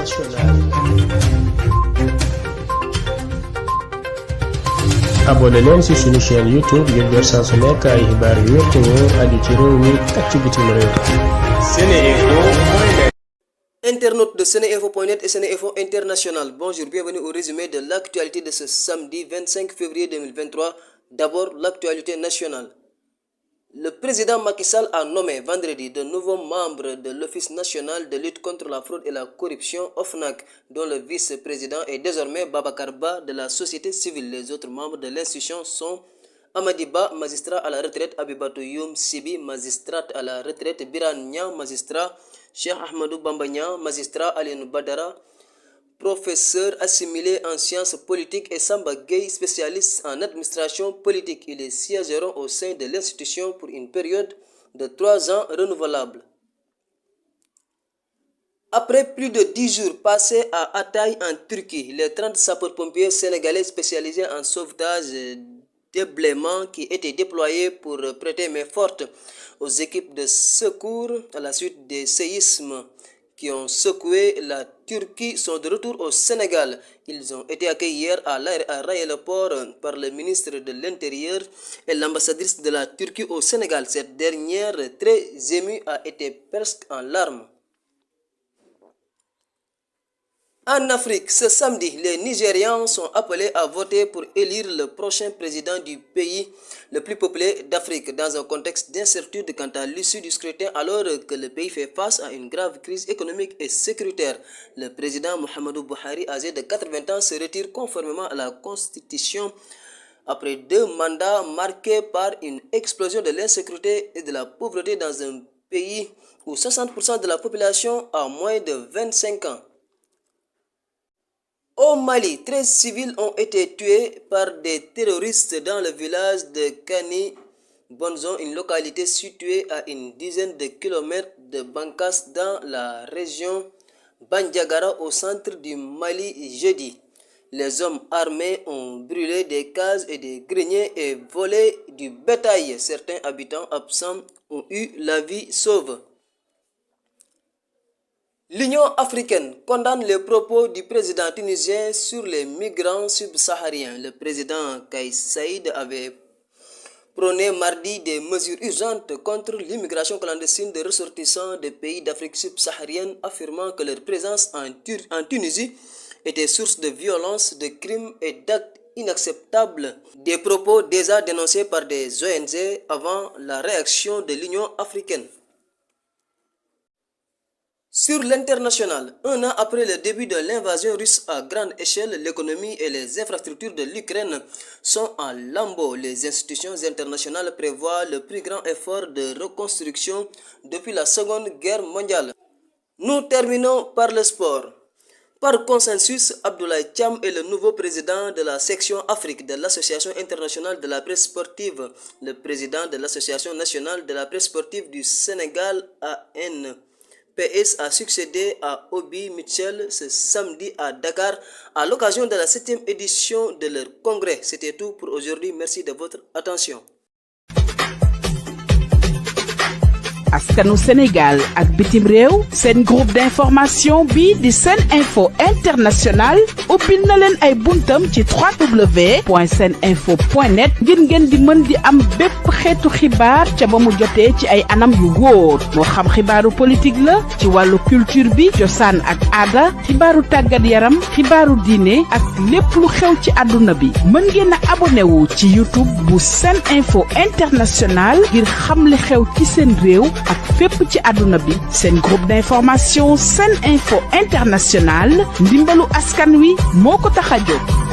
internationale. abonné leen ci suñu chaîne YouTube ngir jot saa su nekk ay xibaar yu wér te wóor aju ci réew mi ak ci bitim réew. Seneinfo.net. Internautes de Seneinfo.net et Seneinfo International, bonjour, bienvenue au résumé de l'actualité de ce samedi 25 février 2023. D'abord, l'actualité nationale. Le président Macky Sall a nommé vendredi de nouveaux membres de l'Office national de lutte contre la fraude et la corruption OFNAC, dont le vice-président est désormais Babacar Ba de la société civile. Les autres membres de l'institution sont Amady Ba, magistrat à la retraite, Abibatou Youm Sibi, magistrate à la retraite, Birane Niang, magistrat, Cheikh Ahmadou Bamba Niang, magistrat, Aliou Badara, professeur assimilé en sciences politiques, et Samba Gueye, spécialiste en administration politique. Ils les siégeront au sein de l'institution pour une période de 3 ans renouvelable. Après plus de 10 jours passés à Hatay en Turquie, les 30 sapeurs-pompiers sénégalais spécialisés en sauvetage déblaiement qui étaient déployés pour prêter main forte aux équipes de secours à la suite des séismes qui ont secoué la Turquie sont de retour au Sénégal. Ils ont été accueillis hier à l'aéroport par le ministre de l'Intérieur et l'ambassadrice de la Turquie au Sénégal. Cette dernière, très émue, a été presque en larmes. En Afrique, ce samedi, les Nigérians sont appelés à voter pour élire le prochain président du pays le plus peuplé d'Afrique, dans un contexte d'incertitude quant à l'issue du scrutin, alors que le pays fait face à une grave crise économique et sécuritaire. Le président Muhammadu Buhari, âgé de 80 ans, se retire conformément à la Constitution après 2 mandats marqués par une explosion de l'insécurité et de la pauvreté dans un pays où 60% de la population a moins de 25 ans. Au Mali, 13 civils ont été tués par des terroristes dans le village de Kani Bonzon, une localité située à une dizaine de kilomètres de Bankas dans la région Bandiagara au centre du Mali jeudi. Les hommes armés ont brûlé des cases et des greniers et volé du bétail. Certains habitants absents ont eu la vie sauve. L'Union africaine condamne les propos du président tunisien sur les migrants subsahariens. Le président Kais Saïd avait prôné mardi des mesures urgentes contre l'immigration clandestine de ressortissants des pays d'Afrique subsaharienne, affirmant que leur présence en Tunisie était source de violences, de crimes et d'actes inacceptables. Des propos déjà dénoncés par des ONG avant la réaction de l'Union africaine. Sur l'international, 1 an après le début de l'invasion russe à grande échelle, l'économie et les infrastructures de l'Ukraine sont en lambeaux. Les institutions internationales prévoient le plus grand effort de reconstruction depuis la Seconde Guerre mondiale. Nous terminons par le sport. Par consensus, Abdoulaye Thiam est le nouveau président de la section Afrique de l'Association internationale de la presse sportive. Le président de l'Association nationale de la presse sportive du Sénégal, ANPS, a succédé à Obi Mitchell ce samedi à Dakar à l'occasion de la 7e édition de leur congrès. C'était tout pour aujourd'hui. Merci de votre attention. askanu Sénégal ak bitim réew seen groupe d'information bi di Seneinfo International ubbil na leen ay buntam ci www.seneinfo.net ngir ngeen di mën di am bépp xeetu xibaar ca ba mu jotee ci ay anam yu wóor moo xam xibaaru politique la ci wàllu culture bi cosaan ak aada xibaaru tàggat yaram xibaaru diine ak lépp lu xew ci àdduna bi mën ngeen a abonné wu ci YouTube bu Seneinfo International ngir xam li xew ci seen réew ak fépp ci àdduna bi. seen groupe d'information Seneinfo International ndimbalu askan wi moo ko tax a jóg.